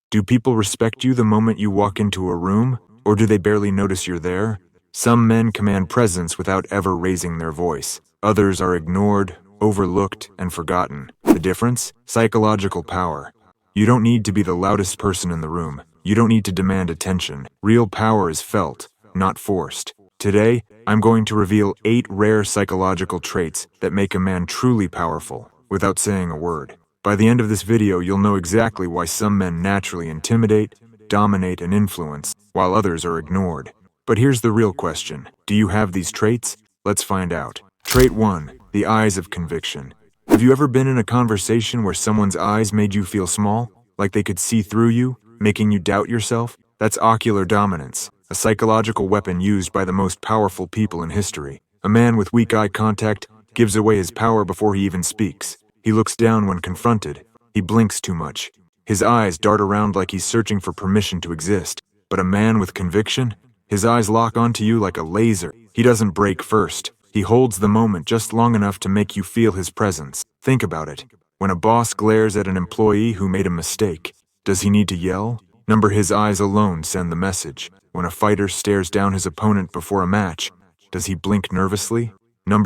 Do people respect you the moment you walk into a room, or do they barely notice you're there? Some men command presence without ever raising their voice. Others are ignored, overlooked, and forgotten. The difference? Psychological power. You don't need to be the loudest person in the room. You don't need to demand attention. Real power is felt, not forced. Today, I'm going to reveal 8 rare psychological traits that make a man truly powerful, without saying a word. By the end of this video, you'll know exactly why some men naturally intimidate, dominate, and influence, while others are ignored. But here's the real question. Do you have these traits? Let's find out. Trait 1. The eyes of conviction. Have you ever been in a conversation where someone's eyes made you feel small? Like they could see through you, making you doubt yourself? That's ocular dominance, a psychological weapon used by the most powerful people in history. A man with weak eye contact gives away his power before he even speaks. He looks down when confronted. He blinks too much. His eyes dart around like he's searching for permission to exist. But a man with conviction? His eyes lock onto you like a laser. He doesn't break first. He holds the moment just long enough to make you feel his presence. Think about it. When a boss glares at an employee who made a mistake, does he need to yell? His eyes alone send the message. When a fighter stares down his opponent before a match, does he blink nervously?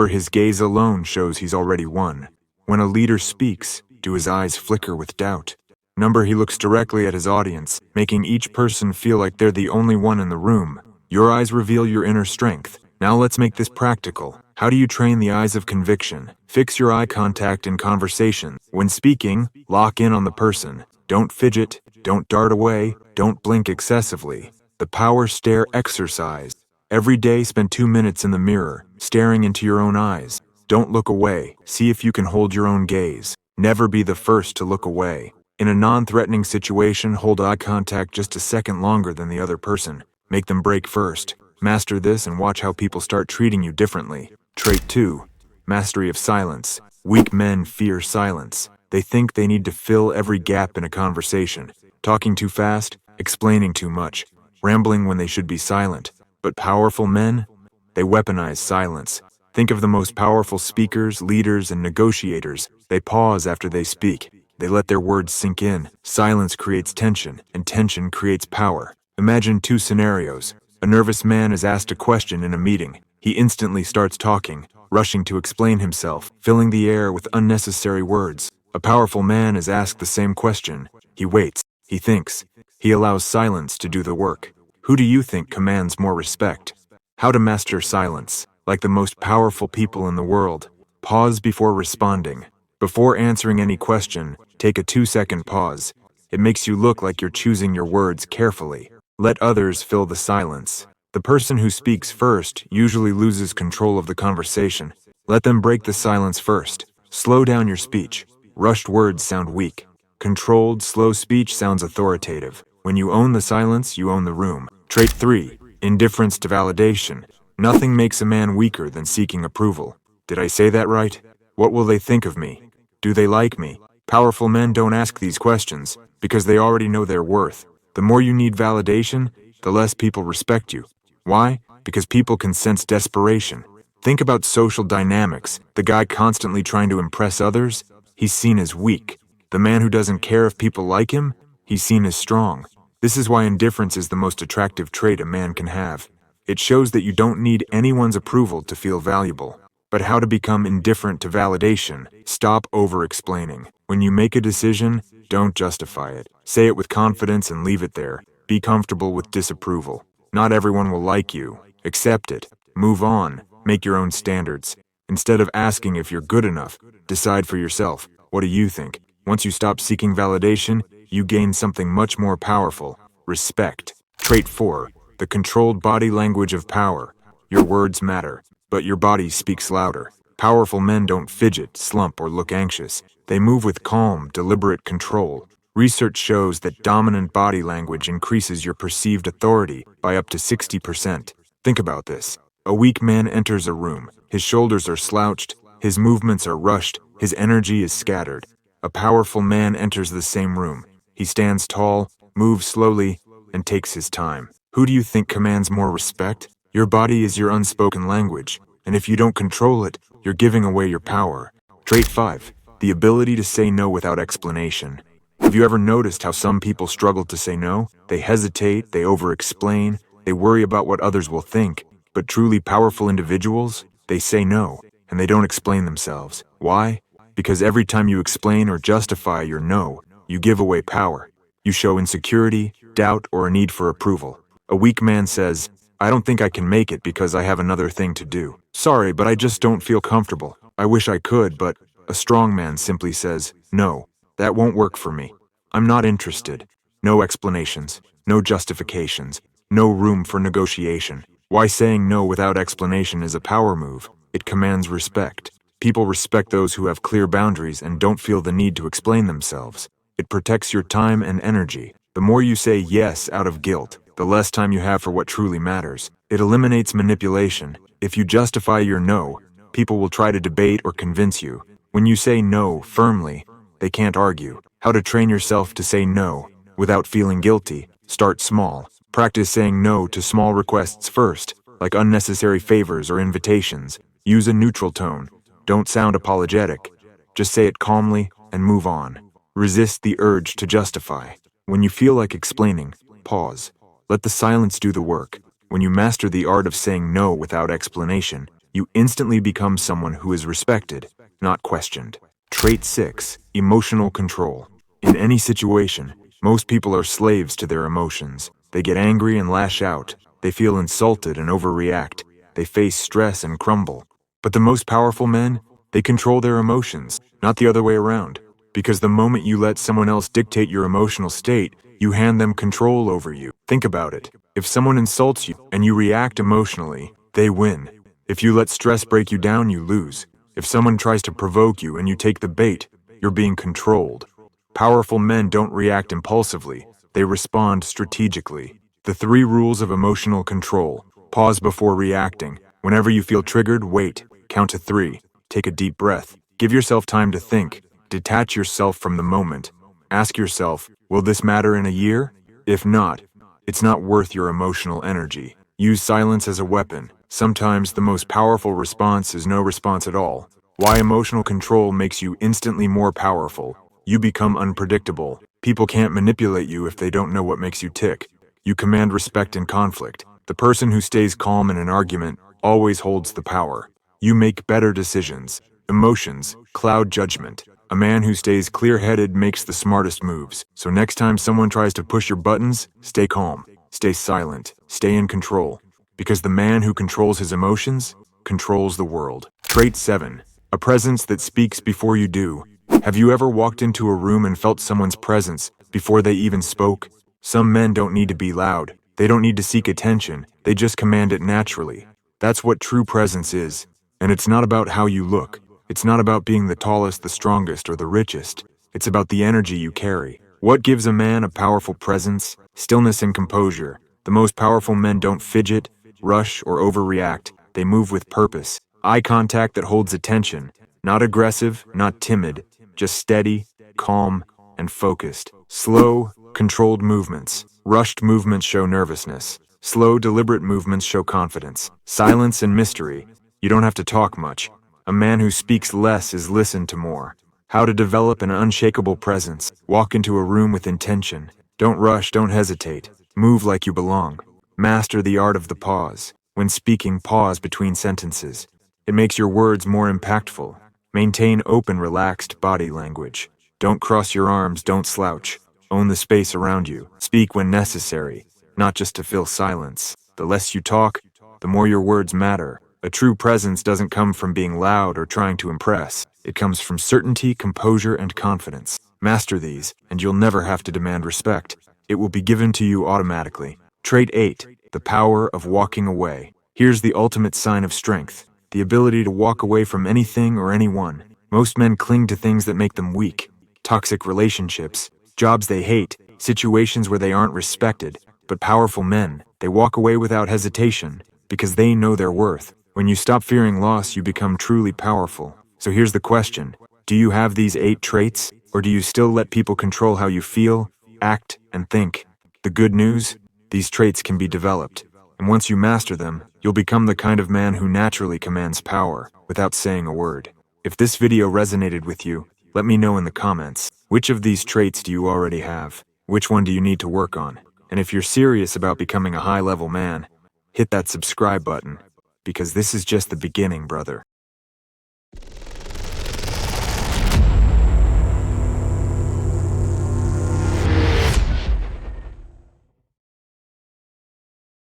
His gaze alone shows he's already won. When a leader speaks, do his eyes flicker with doubt? He looks directly at his audience, making each person feel like they're the only one in the room. Your eyes reveal your inner strength. Now let's make this practical. How do you train the eyes of conviction? Fix your eye contact in conversation. When speaking, lock in on the person. Don't fidget, don't dart away, don't blink excessively. The power stare exercise. Every day spend 2 minutes in the mirror, staring into your own eyes. Don't look away. See if you can hold your own gaze. Never be the first to look away. In a non-threatening situation, hold eye contact just a second longer than the other person. Make them break first. Master this and watch how people start treating you differently. Trait 2. Mastery of silence. Weak men fear silence. They think they need to fill every gap in a conversation. Talking too fast, explaining too much, rambling when they should be silent. But powerful men? They weaponize silence. Think of the most powerful speakers, leaders, and negotiators. They pause after they speak. They let their words sink in. Silence creates tension, and tension creates power. Imagine 2 scenarios. A nervous man is asked a question in a meeting. He instantly starts talking, rushing to explain himself, filling the air with unnecessary words. A powerful man is asked the same question. He waits. He thinks. He allows silence to do the work. Who do you think commands more respect? How to master silence. Like the most powerful people in the world, pause before responding. Before answering any question, take a 2-second pause. It makes you look like you're choosing your words carefully. Let others fill the silence. The person who speaks first usually loses control of the conversation. Let them break the silence first. Slow down your speech. Rushed words sound weak. Controlled, slow speech sounds authoritative. When you own the silence, you own the room. Trait 3. Indifference to validation. Nothing makes a man weaker than seeking approval. Did I say that right? What will they think of me? Do they like me? Powerful men don't ask these questions, because they already know their worth. The more you need validation, the less people respect you. Why? Because people can sense desperation. Think about social dynamics. The guy constantly trying to impress others, he's seen as weak. The man who doesn't care if people like him, he's seen as strong. This is why indifference is the most attractive trait a man can have. It shows that you don't need anyone's approval to feel valuable. But how to become indifferent to validation? Stop over-explaining. When you make a decision, don't justify it. Say it with confidence and leave it there. Be comfortable with disapproval. Not everyone will like you. Accept it. Move on. Make your own standards. Instead of asking if you're good enough, decide for yourself. What do you think? Once you stop seeking validation, you gain something much more powerful. Respect. Trait 4. The controlled body language of power. Your words matter, but your body speaks louder. Powerful men don't fidget, slump, or look anxious. They move with calm, deliberate control. Research shows that dominant body language increases your perceived authority by up to 60%. Think about this. A weak man enters a room. His shoulders are slouched, his movements are rushed, his energy is scattered. A powerful man enters the same room. He stands tall, moves slowly, and takes his time. Who do you think commands more respect? Your body is your unspoken language, and if you don't control it, you're giving away your power. Trait 5. The ability to say no without explanation. Have you ever noticed how some people struggle to say no? They hesitate, they over-explain, they worry about what others will think. But truly powerful individuals, they say no, and they don't explain themselves. Why? Because every time you explain or justify your no, you give away power. You show insecurity, doubt, or a need for approval. A weak man says, "I don't think I can make it because I have another thing to do. Sorry, but I just don't feel comfortable. I wish I could, but..." A strong man simply says, "No, that won't work for me. I'm not interested." No explanations, no justifications, no room for negotiation. Why saying no without explanation is a power move? It commands respect. People respect those who have clear boundaries and don't feel the need to explain themselves. It protects your time and energy. The more you say yes out of guilt, the less time you have for what truly matters. It eliminates manipulation. If you justify your no, people will try to debate or convince you. When you say no firmly, they can't argue. How to train yourself to say no without feeling guilty? Start small. Practice saying no to small requests first, like unnecessary favors or invitations. Use a neutral tone. Don't sound apologetic. Just say it calmly and move on. Resist the urge to justify. When you feel like explaining, pause. Let the silence do the work. When you master the art of saying no without explanation, you instantly become someone who is respected, not questioned. Trait 6. Emotional control. In any situation, most people are slaves to their emotions. They get angry and lash out. They feel insulted and overreact. They face stress and crumble. But the most powerful men, they control their emotions, not the other way around. Because the moment you let someone else dictate your emotional state, you hand them control over you. Think about it. If someone insults you and you react emotionally, they win. If you let stress break you down, you lose. If someone tries to provoke you and you take the bait, you're being controlled. Powerful men don't react impulsively. They respond strategically. The 3 rules of emotional control. Pause before reacting. Whenever you feel triggered, wait. Count to 3. Take a deep breath. Give yourself time to think. Detach yourself from the moment. Ask yourself, will this matter in a year? If not, it's not worth your emotional energy. Use silence as a weapon. Sometimes the most powerful response is no response at all. Why emotional control makes you instantly more powerful. You become unpredictable. People can't manipulate you if they don't know what makes you tick. You command respect in conflict. The person who stays calm in an argument always holds the power. You make better decisions. Emotions cloud judgment. A man who stays clear-headed makes the smartest moves. So next time someone tries to push your buttons, stay calm, stay silent, stay in control. Because the man who controls his emotions controls the world. Trait 7. A presence that speaks before you do. Have you ever walked into a room and felt someone's presence before they even spoke? Some men don't need to be loud. They don't need to seek attention. They just command it naturally. That's what true presence is. And it's not about how you look. It's not about being the tallest, the strongest, or the richest. It's about the energy you carry. What gives a man a powerful presence? Stillness and composure. The most powerful men don't fidget, rush, or overreact. They move with purpose. Eye contact that holds attention. Not aggressive, not timid. Just steady, calm, and focused. Slow, controlled movements. Rushed movements show nervousness. Slow, deliberate movements show confidence. Silence and mystery. You don't have to talk much. A man who speaks less is listened to more. How to develop an unshakable presence. Walk into a room with intention. Don't rush, don't hesitate. Move like you belong. Master the art of the pause. When speaking, pause between sentences. It makes your words more impactful. Maintain open, relaxed body language. Don't cross your arms, don't slouch. Own the space around you. Speak when necessary, not just to fill silence. The less you talk, the more your words matter. A true presence doesn't come from being loud or trying to impress. It comes from certainty, composure, and confidence. Master these, and you'll never have to demand respect. It will be given to you automatically. Trait 8. The power of walking away. Here's the ultimate sign of strength. The ability to walk away from anything or anyone. Most men cling to things that make them weak. Toxic relationships, jobs they hate, situations where they aren't respected. But powerful men, they walk away without hesitation because they know their worth. When you stop fearing loss, you become truly powerful. So here's the question. Do you have these 8 traits, or do you still let people control how you feel, act, and think? The good news? These traits can be developed. And once you master them, you'll become the kind of man who naturally commands power without saying a word. If this video resonated with you, Let me know in the comments. Which of these traits do you already have? Which one do you need to work on? And if you're serious about becoming a high-level man, hit that subscribe button, because this is just the beginning, brother.